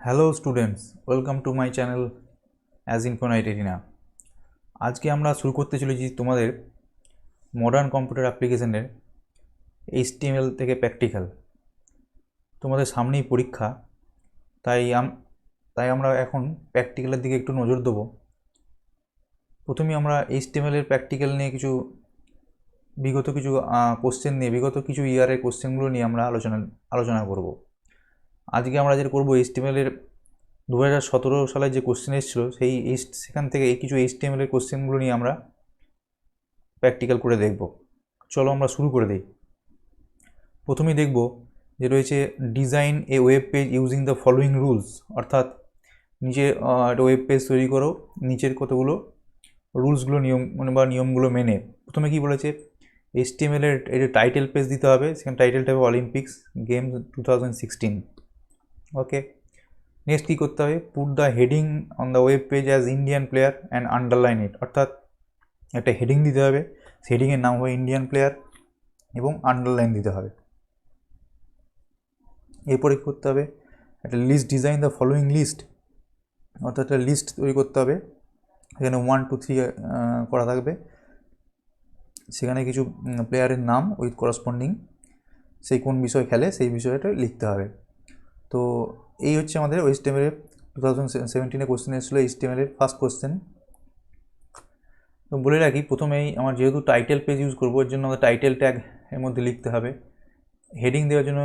Hello students, welcome to my channel as Infonite Arena. আজকে আমরা শুরু করতে চলেছি তোমাদের মডার্ন কম্পিউটার অ্যাপ্লিকেশনের এইচটিএমএল থেকে প্র্যাকটিক্যাল। তোমাদের সামনেই পরীক্ষা, তাই তাই আমরা এখন প্র্যাকটিক্যালের দিকে একটু নজর দেবো। প্রথমেই আমরা এইচটিএমএলের প্র্যাকটিক্যাল নিয়ে বিগত কিছু কোশ্চেন নিয়ে, বিগত কিছু ইয়ারের কোশ্চেনগুলো নিয়ে আমরা আলোচনা করব। আজকে আমরা যেটা করবো, এইচটিএমএলের 2017 সালে যে কোশ্চেন এসেছিলো সেখান থেকে এই কিছু এইচটিএমএলের কোশ্চেনগুলো নিয়ে আমরা প্র্যাকটিক্যাল করে দেখব। চলো আমরা শুরু করে দিই। প্রথমেই দেখব যে রয়েছে design a web page using the following rules, অর্থাৎ নিচে একটা ওয়েব পেজ তৈরি করো, নিচের কতগুলো রুলসগুলো নিয়মগুলো মেনে। প্রথমে কি বলেছে, এইচটিএমএলের এটা টাইটেল পেজ দিতে হবে, সেখানে টাইটেলটা হবে অলিম্পিক্স গেমস 2016। ওকে, নেক্সট কী করতে হবে, put the heading on the web page as Indian player and underline it, অর্থাৎ একটা হেডিং দিতে হবে, হেডিংয়ের নাম হবে ইন্ডিয়ান প্লেয়ার এবং আন্ডারলাইন দিতে হবে। এরপরে কী করতে হবে, একটা list design the following list, অর্থাৎ একটা লিস্ট তৈরি করতে হবে, এখানে 1 2 3 করা থাকবে, সেখানে কিছু প্লেয়ারের নাম উইথ করসপন্ডিং, সেই কোন বিষয় খেলে সেই বিষয়টা লিখতে হবে। তো এই হচ্ছে আমাদের এইচটিএমএলের 2017 কোশ্চেন এসেছিলো, এইচটিএমএলের ফার্স্ট কোশ্চেন। তো বলে রাখি, প্রথমেই আমার যেহেতু টাইটেল পেজ ইউজ করবো, এর জন্য আমাদের টাইটেল ট্যাগ এর মধ্যে লিখতে হবে। হেডিং দেওয়ার জন্য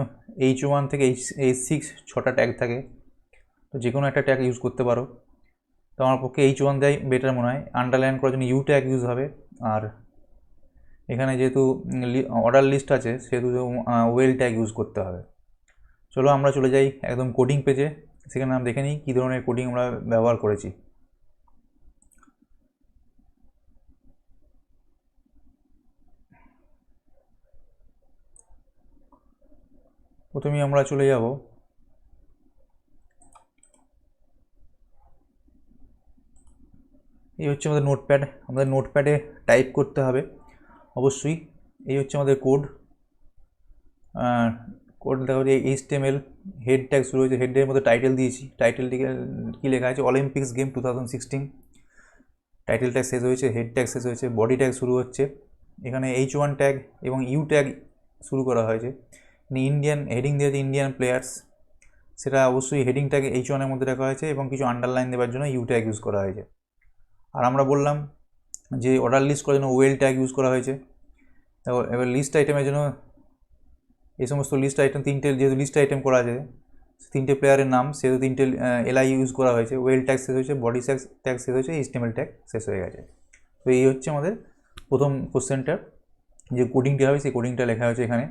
H1 থেকে H6 6টা ট্যাগ থাকে, তো যে কোনো একটা ট্যাগ ইউজ করতে পারো। তো আমার পক্ষে H1 দেয় বেটার মনে হয়। আন্ডারলাইন করার জন্য ইউ ট্যাগ ইউজ হবে। আর এখানে যেহেতু অর্ডার লিস্ট আছে, সেহেতু ওয়েল ট্যাগ ইউজ করতে হবে। চলো আমরা চলে যাই একদম কোডিং পেজে, সেখানে আমরা দেখে নিই কী ধরনের কোডিং আমরা ব্যবহার করেছি। প্রথমেই আমরা চলে যাব এই হচ্ছে আমাদের নোটপ্যাড, আমাদের নোটপ্যাডে টাইপ করতে হবে অবশ্যই। এই হচ্ছে আমাদের কোড দেখা হচ্ছে এইচটিএমএল হেড ট্যাগ শুরু হয়েছে, হেডের মধ্যে টাইটেল দিয়েছি, টাইটেলটিকে কী লেখা আছে, অলিম্পিক্স গেম 2016। টাইটেল ট্যাগ শেষ হয়েছে, হেড ট্যাগ শেষ হয়েছে, বডি ট্যাগ শুরু হচ্ছে। এখানে H1 ট্যাগ এবং ইউ ট্যাগ শুরু করা হয়েছে। ইন্ডিয়ান হেডিং দিয়েছে ইন্ডিয়ান প্লেয়ার্স, সেটা অবশ্যই হেডিং ট্যাগ H1-এর মধ্যে রাখা হয়েছে এবং কিছু আন্ডারলাইন দেওয়ার জন্য ইউ ট্যাগ ইউজ করা হয়েছে। আর আমরা বললাম যে অর্ডার লিস্ট করার জন্য ওয়েল ট্যাগ ইউজ করা হয়েছে। এবার লিস্ট আইটেমের জন্য এই সমস্ত লিস্ট আইটেম তিনটে, যেহেতু লিস্ট আইটেম করা আছে, তিনটে প্লেয়ারের নাম, সেহেতু তিনটে এলআই ইউজ করা হয়েছে। ওয়েল ট্যাগ শেষ হয়েছে, বডি ট্যাগ শেষ হয়েছে, এইচটিএমএল ট্যাগ শেষ হয়ে গেছে। তো এই হচ্ছে আমাদের প্রথম কোশ্চেনটার যে কোডিংটি হবে, সেই কোডিংটা লেখা হয়েছে এখানে।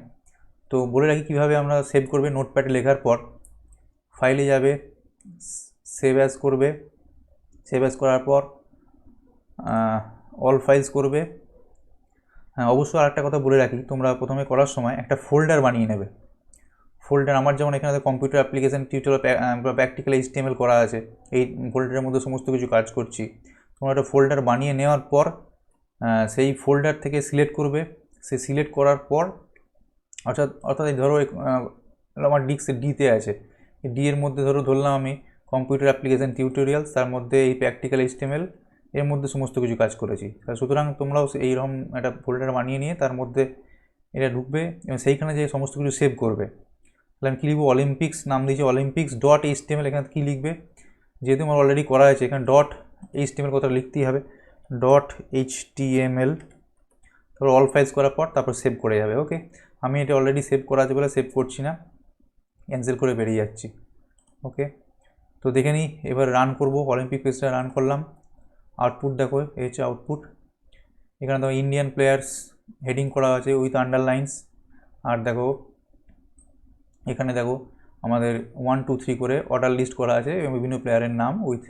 তো বলে রাখি কীভাবে আমরা সেভ করবে। নোটপ্যাডে লেখার পর ফাইলে যাবে, সেভ অ্যাজ করবে, সেভ অ্যাজ করার পর অল ফাইলস করবে। হ্যাঁ, অবশ্যই আরেকটা কথা বলে রাখি, তোমরা প্রথমে করার সময় একটা ফোল্ডার বানিয়ে নেবে। ফোল্ডার আমার যেমন এখানে computer application tutorial practical HTML করা আছে, এই ফোল্ডারের মধ্যে সমস্ত কিছু কাজ করছি। তোমরা একটা ফোল্ডার বানিয়ে নেওয়ার পর সেই ফোল্ডার থেকে সিলেক্ট করবে। সে সিলেক্ট করার পর অর্থাৎ ধরো আমার ডিতে আছে, ডি এর মধ্যে ধরলাম আমি কম্পিউটার অ্যাপ্লিকেশান টিউটোরিয়ালস, তার মধ্যে এই প্র্যাকটিক্যাল এইচটিএমএল এর মধ্যে সমস্ত কিছু কাজ করেছি। সুতরাং তোমরাও এইরকম একটা ফোল্ডার বানিয়ে নিয়ে তার মধ্যে এটা ঢুকবে এবং সেইখানে যে সমস্ত কিছু সেভ করবে। তাহলে আমি কী লিখবো, অলিম্পিক্স নাম দিয়েছি, অলিম্পিক্স ডট এইচটিএমএল। এখানে কী লিখবে, যেহেতু আমার অলরেডি করা আছে, এখানে ডট এইচটিএমএল কথা লিখতেই হবে, ডট এইচটিএমএল। তারপর অল ফাইলস করার পর তারপর সেভ করে যাবে। ওকে, আমি এটা অলরেডি সেভ করা আছে বলে সেভ করছি না, ক্যান্সেল করে বেরিয়ে যাচ্ছি। ওকে, তো দেখে নিই, এবার রান করব। অলিম্পিক পেজটা রান করলাম, আউটপুট দেখো, এই হচ্ছে আউটপুট। এখানে দেখো ইন্ডিয়ান প্লেয়ার্স হেডিং করা আছে উইথ আন্ডারলাইন্স। আর দেখো এখানে দেখো আমাদের 1 2 3 করে অর্ডার লিস্ট করা আছে এবং বিভিন্ন প্লেয়ারের নাম উইথ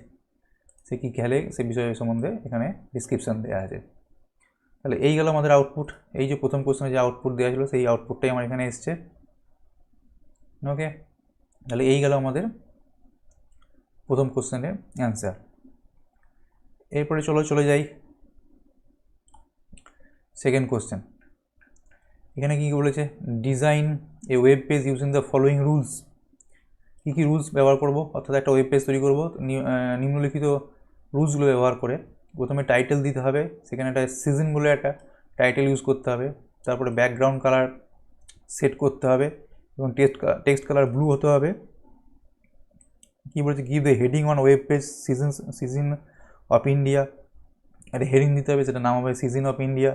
সে কী খেলে সে বিষয় সম্বন্ধে এখানে ডিসক্রিপশান দেওয়া আছে। তাহলে এই গেল আমাদের আউটপুট। এই যে প্রথম কোশ্চেনে যে আউটপুট দেওয়া ছিল, সেই আউটপুটটাই আমার এখানে এসছে। ওকে, তাহলে এই গেল আমাদের প্রথম কোশ্চেনের অ্যান্সার। এরপরে চলে যাই সেকেন্ড কোশ্চেন। এখানে কী বলেছে, design a web page using the following rules. কী রুলস ব্যবহার করব, অর্থাৎ একটা ওয়েব পেজ তৈরি করব নিম্নলিখিত রুলসগুলো ব্যবহার করে। প্রথমে টাইটেল দিতে হবে, সেখানে একটা সিজন বলে একটা টাইটেল ইউজ করতে হবে। তারপরে ব্যাকগ্রাউন্ড কালার সেট করতে হবে এবং টেক্সট কালার ব্লু হতে হবে। কী বলছে, give the heading on web page season of India, একটা হেডিং দিতে হবে, সেটা নাম হবে সিজন অফ ইন্ডিয়া।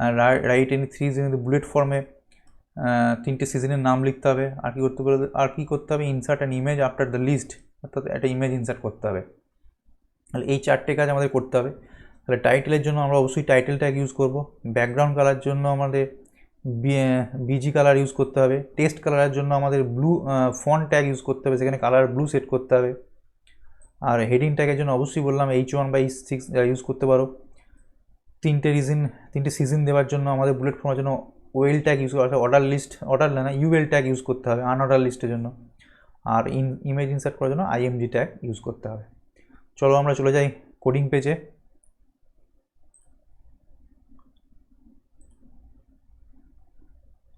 আর রাইট এনি 3 সিজন বুলেট ফর্মে 3টে সিজনের নাম লিখতে হবে। আর কি করতে হবে, insert an image after the list, অর্থাৎ একটা ইমেজ ইনসার্ট করতে হবে। তাহলে এই 4টে কাজ আমাদের করতে হবে। তাহলে টাইটেলের জন্য আমরা অবশ্যই টাইটেল ট্যাগ ইউজ করব। ব্যাকগ্রাউন্ড কালার জন্য আমাদের বিজি কালার ইউজ করতে হবে। টেক্সট কালারের জন্য আমাদের ব্লু ফন্ট ট্যাগ ইউজ করতে হবে, সেখানে কালার ব্লু সেট করতে হবে। আর হেডিং ট্যাগের জন্য অবশ্যই বললাম H1 বা H6 ইউজ করতে পারো। 3টে সিজন দেওয়ার জন্য আমাদের বুলেট ফর্মের জন্য ওয়েল ট্যাগ ইউজ করা, অর্ডার না ইউএল ট্যাগ ইউজ করতে হবে আনঅর্ডার লিস্টের জন্য। আর ইমেজ ইনসার্ট করার জন্য IMG ট্যাগ ইউজ করতে হবে। চলো আমরা চলে যাই কোডিং পেজে।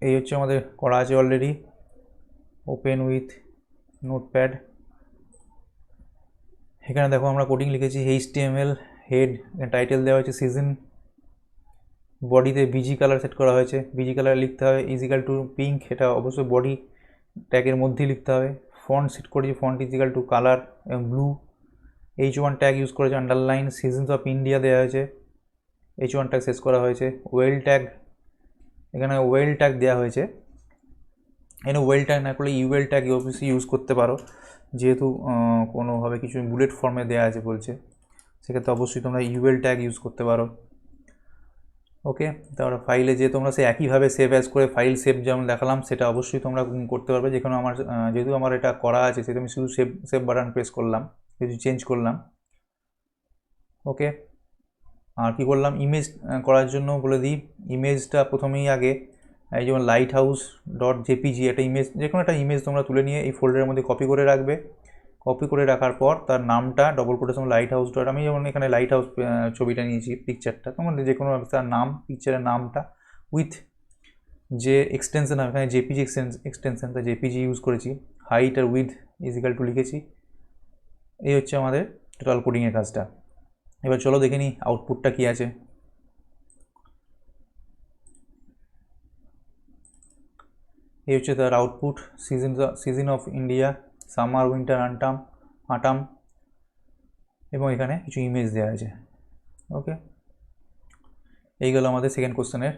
এই হচ্ছে আমাদের করা আছে অলরেডি। Open with notepad. এখানে দেখো আমরা কোডিং লিখেছি HTML হেড, টাইটেল দেওয়া হয়েছে সিজন, বডিতে বিজি কালার সেট করা হয়েছে, বিজি কালার লিখতে হবে ইজিক্যাল টু পিঙ্ক, এটা অবশ্যই বডি ট্যাগের মধ্যেই লিখতে হবে। ফন্ট সেট করেছি, ফন্ট ইজিক্যাল টু কালার এবং ব্লু। H1 ট্যাগ ইউজ করেছে, আন্ডারলাইন সিজনস অফ ইন্ডিয়া দেওয়া হয়েছে, H1 ট্যাগ শেষ করা হয়েছে। ওয়েল ট্যাগ, এখানে ওয়েল ট্যাগ দেওয়া হয়েছে, এখানে ওয়েল ট্যাগ না করলে ইউএল ট্যাগ অবশ্যই ইউজ করতে পারো, যেহেতু কোনোভাবে কিছু বুলেট ফর্মে দেওয়া আছে বলছে, সেক্ষেত্রে অবশ্যই তোমরা ইউএল ট্যাগ ইউজ করতে পারো। ওকে, তারপরে ফাইলে যে তোমরা সে একইভাবে সেভ অ্যাজ করে ফাইল সেভ যেমন দেখালাম সেটা অবশ্যই তোমরা করতে পারবে। যেখানে আমার যেহেতু আমার এটা করা আছে সেটা আমি শুধু সেভ বাটন প্রেস করলাম, কিছু চেঞ্জ করলাম। ওকে, আর কি করলাম, ইমেজ করার জন্য বলে দিই, ইমেজটা প্রথমেই আগে এই যেমন lighthouse.jpg একটা ইমেজ, যে কোনো একটা ইমেজ তোমরা তুলে নিয়ে এই ফোল্ডারের মধ্যে কপি করে রাখবে। কপি করে রাখার পর তার নামটা ডবল কোটেশন লাইটহাউস ডট, আমি যেমন এখানে লাইটহাউস ছবিটা নিয়েছি, পিকচারটা, তোমাদের যে কোনো তার নাম, পিকচারের নামটা উইথ যে এক্সটেনশন, এখানে জেপিজি এক্সটেনশন, তা জেপিজি ইউজ করেছি। হাইট আর উইথ ইজিক্যাল টু লিখেছি। এই হচ্ছে আমাদের টোটাল কোডিংয়ের কাজটা। এবার চলো দেখে নিই আউটপুটটা কী আছে। এই হচ্ছে তার output, season of India, summer winter autumn, এবং এখানে কিছু ইমেজ দেওয়া আছে। ওকে, এই গেল আমাদের সেকেন্ড কোশ্চেনের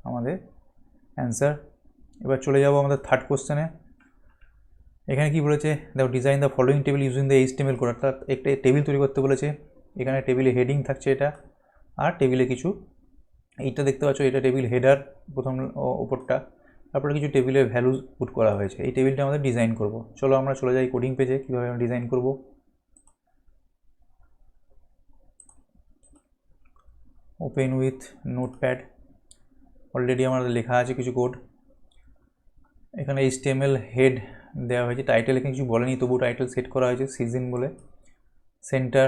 আমাদের অ্যান্সার। এবার চলে যাব আমাদের থার্ড কোশ্চেনে। এখানে কি বলেছে দেখো, design the following table using the HTML code, অর্থাৎ একটা টেবিল তৈরি করতে বলেছে। এখানে টেবিলে হেডিং থাকছে এটা, আর টেবিলে কিছু, এইটা দেখতে পাচ্ছ এটা টেবিল হেডার প্রথম ওপরটা, তারপরে কিছু টেবিলের ভ্যালু পুট করা হয়েছে। এই টেবিলটা আমাদের ডিজাইন করব। চলো আমরা চলে যাই কোডিং পেজে, কীভাবে আমরা ডিজাইন করব। ওপেন উইথ নোটপ্যাড, অলরেডি আমাদের লেখা আছে কিছু কোড। এখানে HTML হেড দেওয়া হয়েছে, টাইটেল এখানে কিছু বলেনি, তবু টাইটেল সেট করা হয়েছে সিজন বলে। সেন্টার,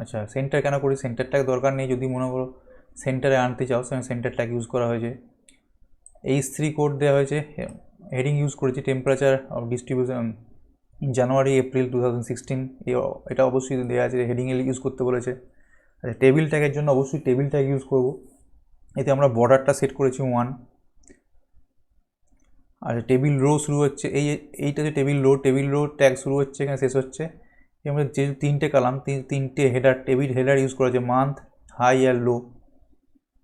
আচ্ছা সেন্টার কেন করি, সেন্টারটাকে দরকার নেই, যদি মনে করো সেন্টারে আনতে চাও সেখানে সেন্টারটাকে ইউজ করা হয়েছে। H3 কোড দেওয়া হয়েছে, হেডিং ইউজ করেছি temperature of distribution January April 2016, এটা অবশ্যই দেওয়া আছে, হেডিংয়ে ইউজ করতে বলেছে। আচ্ছা, টেবিল ট্যাগের জন্য অবশ্যই টেবিল ট্যাগ ইউজ করব। এতে আমরা বর্ডারটা সেট করেছি 1। আর টেবিল রো শুরু হচ্ছে, এইটা যে টেবিল রো ট্যাগ শুরু হচ্ছে এখানে শেষ হচ্ছে। আমরা যে 3টে কলাম, 3টে হেডার, টেবিল হেডার ইউজ করা হয়েছে, মান্থ, হাই আর লো।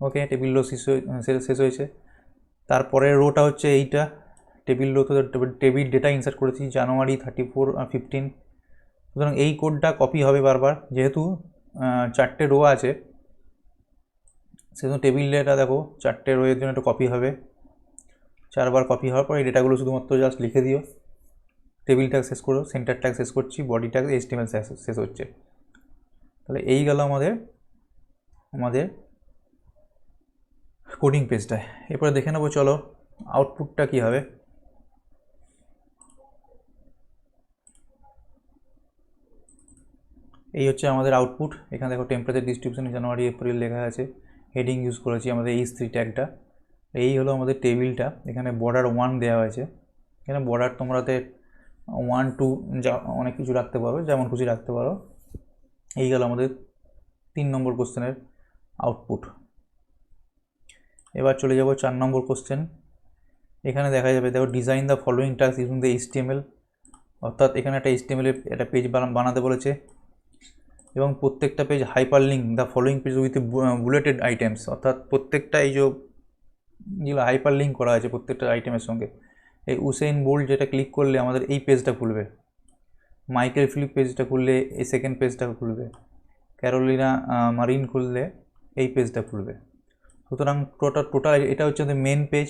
ওকে, টেবিল রো শেষ হয়েছে। তারপরে রোটা হচ্ছে এইটা টেবিল রো, তো টেবিল ডেটা ইনসার্ট করেছি জানুয়ারি 34 আর 15। সুতরাং এই কোডটা কপি হবে বারবার, যেহেতু 4টে রো আছে সেজন্য টেবিল ডেটা দেখো 4টে রোয়ের জন্য একটা কপি হবে। 4বার কপি হওয়ার পর এই ডেটাগুলো শুধুমাত্র জাস্ট লিখে দিও। টেবিল ট্যাগ শেষ করো, সেন্টার ট্যাগ শেষ করছি, বডি ট্যাগ HTML শেষ হচ্ছে। তাহলে এই গেল আমাদের কোডিং পেজটায়। এরপরে দেখে নেবো চলো আউটপুটটা কী হবে। এই হচ্ছে আমাদের আউটপুট। এখানে দেখো টেম্পারেচার ডিস্ট্রিবিউশন জানুয়ারি এপ্রিল লেখা আছে, হেডিং ইউজ করেছি আমাদের H3 ট্যাগটা। এই হলো আমাদের টেবিলটা। এখানে বর্ডার 1 দেওয়া হয়েছে, এখানে বর্ডার তোমাদের 1 2 যা অনেক কিছু রাখতে পারো, যেমন খুশি রাখতে পারো। এই গেল আমাদের 3 নম্বর কোশ্চেনের আউটপুট। এবার চলে যাব 4 নম্বর কোশ্চেন। এখানে দেখা যাবে, দেখো design the following task using the HTML, অর্থাৎ এখানে একটা HTML এর একটা পেজ বানাতে বলেছে এবং প্রত্যেকটা page hyper link the following page with bulleted items, অর্থাৎ প্রত্যেকটা এই যেগুলো হাইপার লিঙ্ক করা আছে প্রত্যেকটা আইটেমের সঙ্গে। এই উসেইন বোল্ট যেটা ক্লিক করলে আমাদের এই পেজটা খুলবে, মাইকেল ফিলিপ পেজটা খুললে এই সেকেন্ড পেজটা খুলবে, ক্যারোলিনা মারিন খুললে এই পেজটা খুলবে। সুতরাং টোটাল এটা হচ্ছে আমাদের মেন পেজ,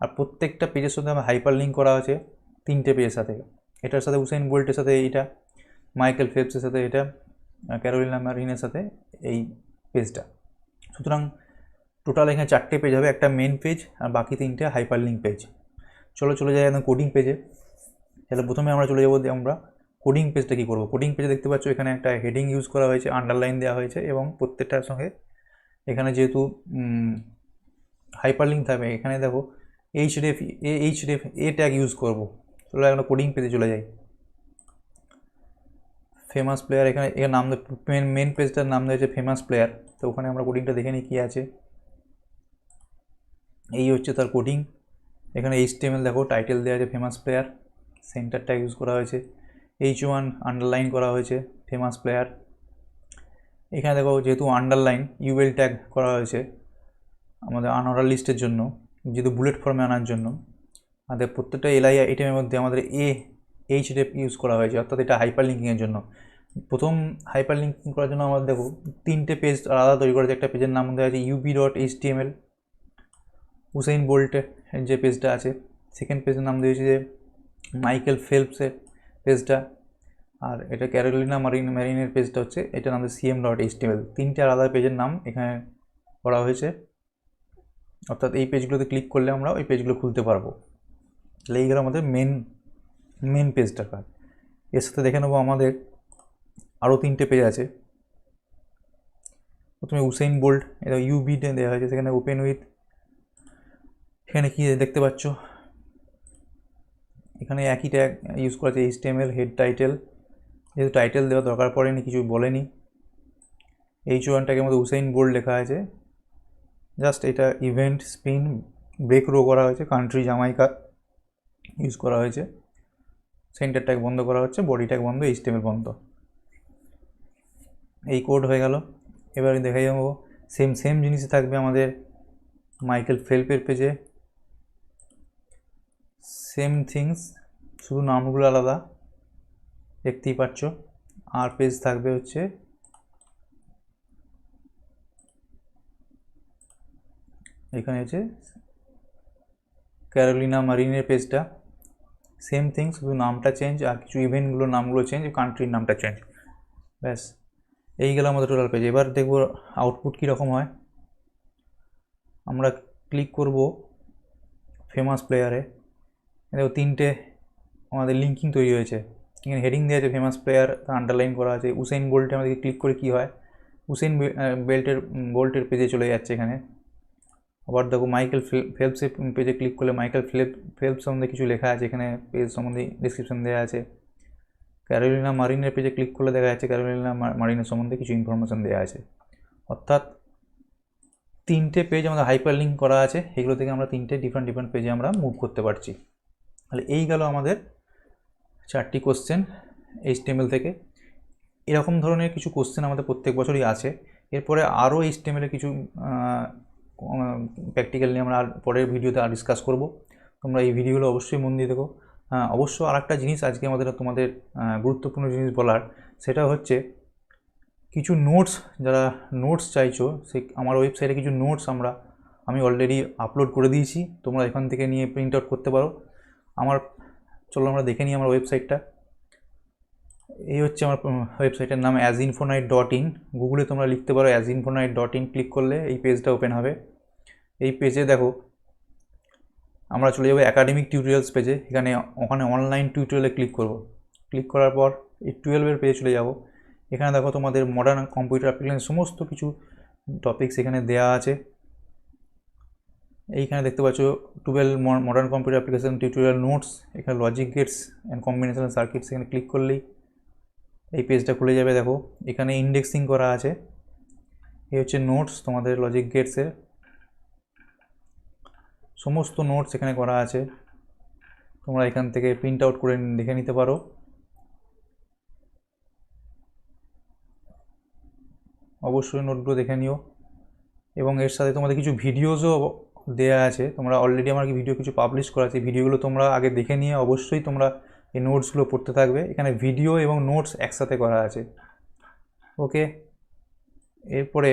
আর প্রত্যেকটা পেজের সাথে আমার হাইপার লিঙ্ক করা আছে 3টে পেজের সাথে। এটার সাথে উসেইন বোল্টের সাথে এইটা, মাইকেল ফেলপসের সাথে এটা, ক্যারোলিনা মারিনের সাথে এই পেজটা। সুতরাং টোটাল এখানে 4টে পেজ হবে, একটা মেন পেজ আর বাকি 3টে হাইপার লিঙ্ক পেজ। চলে যাই একদম কোডিং পেজে। তাহলে প্রথমে আমরা চলে যাবো আমরা কোডিং পেজটা কী করবো। কোডিং পেজে দেখতে পাচ্ছ এখানে একটা হেডিং ইউজ করা হয়েছে, আন্ডারলাইন দেওয়া হয়েছে এবং প্রত্যেকটার সঙ্গে এখানে যেহেতু হাইপার লিঙ্ক থাকবে, এখানে দেখো এইচডিএফ এ ট্যাগ ইউজ করবো। চলো এখন কোডিং পেজে চলে যাই। ফেমাস প্লেয়ার, এখানে নাম মেন পেজটার নাম দেওয়া হয়েছে ফেমাস প্লেয়ার। তো ওখানে আমরা কোডিংটা দেখে নিই কী আছে। এই হচ্ছে তার কোডিং। এখানে HTML দেখো, টাইটেল দেওয়া আছে famous player, centre tag use করা হয়েছে, H1 আন্ডারলাইন করা হয়েছে ফেমাস প্লেয়ার। এখানে দেখো যেহেতু আন্ডারলাইন UL ট্যাগ করা হয়েছে আমাদের আনঅর্ডার লিস্টের জন্য, যেহেতু বুলেট ফর্মে আনার জন্য। আমাদের প্রত্যেকটা LI আইটেমের মধ্যে আমাদের href ইউজ করা হয়েছে, অর্থাৎ এটা হাইপার লিঙ্কিংয়ের জন্য। প্রথম হাইপার লিঙ্কিং করার জন্য আমাদের দেখো 3টে পেজ আলাদা তৈরি করেছে। একটা পেজের নাম দেওয়া আছে ub.html, উসেইন বোল্টের যে পেজটা আছে। সেকেন্ড পেজের নাম দিয়েছে যে মাইকেল ফেলপসের পেজটা, আর এটা ক্যারোলিনা মারিনের পেজটা হচ্ছে এটার নাম cm.html। 3টে আলাদা পেজের নাম এখানে করা হয়েছে, অর্থাৎ এই পেজগুলোতে ক্লিক করলে আমরা ওই পেজগুলো খুলতে পারবো। তাহলে এই গেল আমাদের মেন পেজটার কাজ। এর সাথে দেখে নেবো আমাদের আরও 3টে পেজ আছে। প্রথমে উসেইন বোল্ট, এটা UB-তে দেওয়া হয়েছে, সেখানে ওপেন উইথ, এখানে কি দেখতে পাচ্ছ এখানে একই ট্যাগ ইউজ করা আছে HTML হেড টাইটেল, যেহেতু টাইটেল দেওয়া দরকার পড়েনি, কিছু বলেনি। H1 ট্যাগের মধ্যে উসেইন বোল্ট লেখা আছে, জাস্ট এটা ইভেন্ট স্পিন ব্রেক রো করা হয়েছে, কান্ট্রি জামাইকা ইউজ করা হয়েছে। সেন্টার ট্যাগ বন্ধ করা হচ্ছে, বডি ট্যাগ বন্ধ, HTML বন্ধ। এই কোড হয়ে গেল। এবারে দেখা যাবো সেম জিনিসই থাকবে আমাদের মাইকেল ফেলপের পেজে, সেম থিংস, শুধু নামগুলো আলাদা, দেখতেই পাচ্ছ। আর পেজ থাকবে হচ্ছে এখানে হচ্ছে ক্যারোলিনা মারিনের পেজটা, সেম থিং, শুধু নামটা চেঞ্জ আর কিছু ইভেন্টগুলোর নামগুলো চেঞ্জ, কান্ট্রির নামটা চেঞ্জ, ব্যাস। এই গেল আমাদের টোটাল পেজ। এবার দেখব আউটপুট কীরকম হয়। আমরা ক্লিক করব ফেমাস প্লেয়ারে, দেখো 3টে আমাদের লিঙ্কিং তৈরি হয়েছে। এখানে হেডিং দেওয়া আছে ফেমাস প্লেয়ার, আন্ডারলাইন করা আছে। উসেইন বোল্টে আমাদেরকে ক্লিক করে কী হয়, উসেইন বোল্টের পেজে চলে যাচ্ছে এখানে। আবার দেখো মাইকেল ফেলপসের পেজে ক্লিক করলে মাইকেল ফেলপস সম্বন্ধে কিছু লেখা আছে, এখানে পেজ সম্বন্ধে ডিসক্রিপশন দেওয়া আছে। ক্যারোলিনা মারিনের পেজে ক্লিক করলে দেখা যাচ্ছে ক্যারোলিনা মারিনের সম্বন্ধে কিছু ইনফরমেশান দেওয়া আছে। অর্থাৎ 3টে পেজ আমাদের হাইপার লিঙ্ক করা আছে, এগুলো থেকে আমরা 3টে ডিফারেন্ট পেজে আমরা মুভ করতে পারছি। তাহলে এই গেল আমাদের 4টি কোশ্চেন HTML থেকে। এরকম ধরনের কিছু কোশ্চেন আমাদের প্রত্যেক বছরই আছে। এরপরে আরও HTML কিছু প্র্যাকটিক্যাল নিয়ে আমরা পরের ভিডিওতে ডিসকাস করব। তোমরা এই ভিডিওগুলো অবশ্যই মন দিয়ে দেখো। অবশ্য আর একটা জিনিস আজকে তোমাদের গুরুত্বপূর্ণ জিনিস বলার, সেটা হচ্ছে কিছু নোটস, যারা নোটস চাইছো, আমার ওয়েবসাইটে কিছু নোটস আমি অলরেডি আপলোড করে দিয়েছি। তোমরা এখান থেকে নিয়ে প্রিন্ট আউট করতে পারো। চলো আমরা দেখে নিই আমার ওয়েবসাইটটা। এই হচ্ছে আমার ওয়েবসাইটের নাম asinfonite.in। গুগলে তোমরা লিখতে পারো asinfonite.in, ক্লিক করলে এই পেজটা ওপেন হবে। এই পেজে দেখো আমরা চলে যাবো একাডেমিক টিউটোরিয়ালস পেজে। ওখানে অনলাইন টিউটোরিয়ালে ক্লিক করব। ক্লিক করার পর এই 12 পেজে চলে যাব। এখানে দেখো তোমাদের মডার্ন কম্পিউটার অ্যাপ্লিকেশন সমস্ত কিছু টপিকস এখানে দেওয়া আছে। এইখানে দেখতে পাচ্ছ 12 modern computer application tutorial notes, এখানে logic gates and combination circuits, এখানে ক্লিক করলেই এই পেজটা খুলে যাবে। দেখো এখানে ইন্ডেক্সিং করা আছে, এই হচ্ছে নোটস তোমাদের লজিক গেটসের সমস্ত নোটস এখানে করা আছে, তোমরা এখান থেকে প্রিন্ট আউট করে দেখে নিতে পারো। অবশ্যই নোটগুলো দেখে নিও, এবং এর সাথে তোমাদের কিছু ভিডিওসও দেয়া আছে, তোমরা অলরেডি আমার ভিডিও কিছু পাবলিশ করা আছে, ভিডিওগুলো তোমরা আগে দেখে নিয়ে অবশ্যই তোমরা এই নোটসগুলো পড়তে থাকবে। এখানে ভিডিও এবং নোটস একসাথে করা আছে। ওকে, এরপরে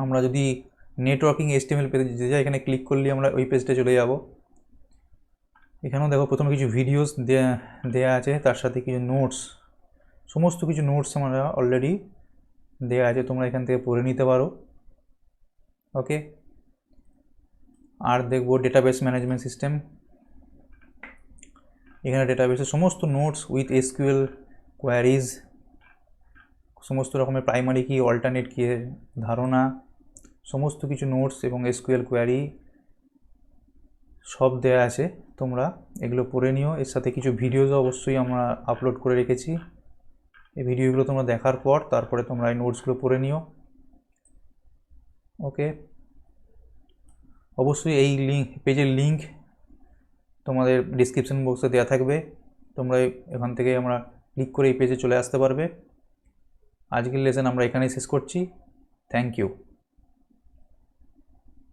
আমরা যদি নেটওয়ার্কিং HTML পেজে যেতে চাই, এখানে ক্লিক করলে আমরা ওই পেজটা চলে যাব। এখানেও দেখো প্রথমে কিছু ভিডিওস দেয়া আছে, তার সাথে কিছু নোটস, সমস্ত কিছু নোটস আমরা অলরেডি দেয়া আছে, তোমরা এখান থেকে পড়ে নিতে পারো। ওকে, আর দেখবো ডেটাবেস ম্যানেজমেন্ট সিস্টেম। এখানে ডেটাবেসের সমস্ত নোটস উইথ SQL কোয়ারিজ, সমস্ত রকমের প্রাইমারি কি, অল্টারনেট কি এর ধারণা, সমস্ত কিছু নোটস এবং SQL কোয়ারি সব দেয়া আছে, তোমরা এগুলো পড়ে নিও। এর সাথে কিছু ভিডিওসও অবশ্যই আমরা আপলোড করে রেখেছি, এই ভিডিওগুলো তোমরা দেখার পর তারপরে তোমরা এই নোটসগুলো পড়ে নিও। ওকে, অবশ্যই এই পেজের লিঙ্ক তোমাদের ডিসক্রিপশন বক্সে দেওয়া থাকবে, তোমরা এখান থেকে আমরা ক্লিক করে এই পেজে চলে আসতে পারবে। আজকের লেসন আমরা এখানেই শেষ করছি। Thank you.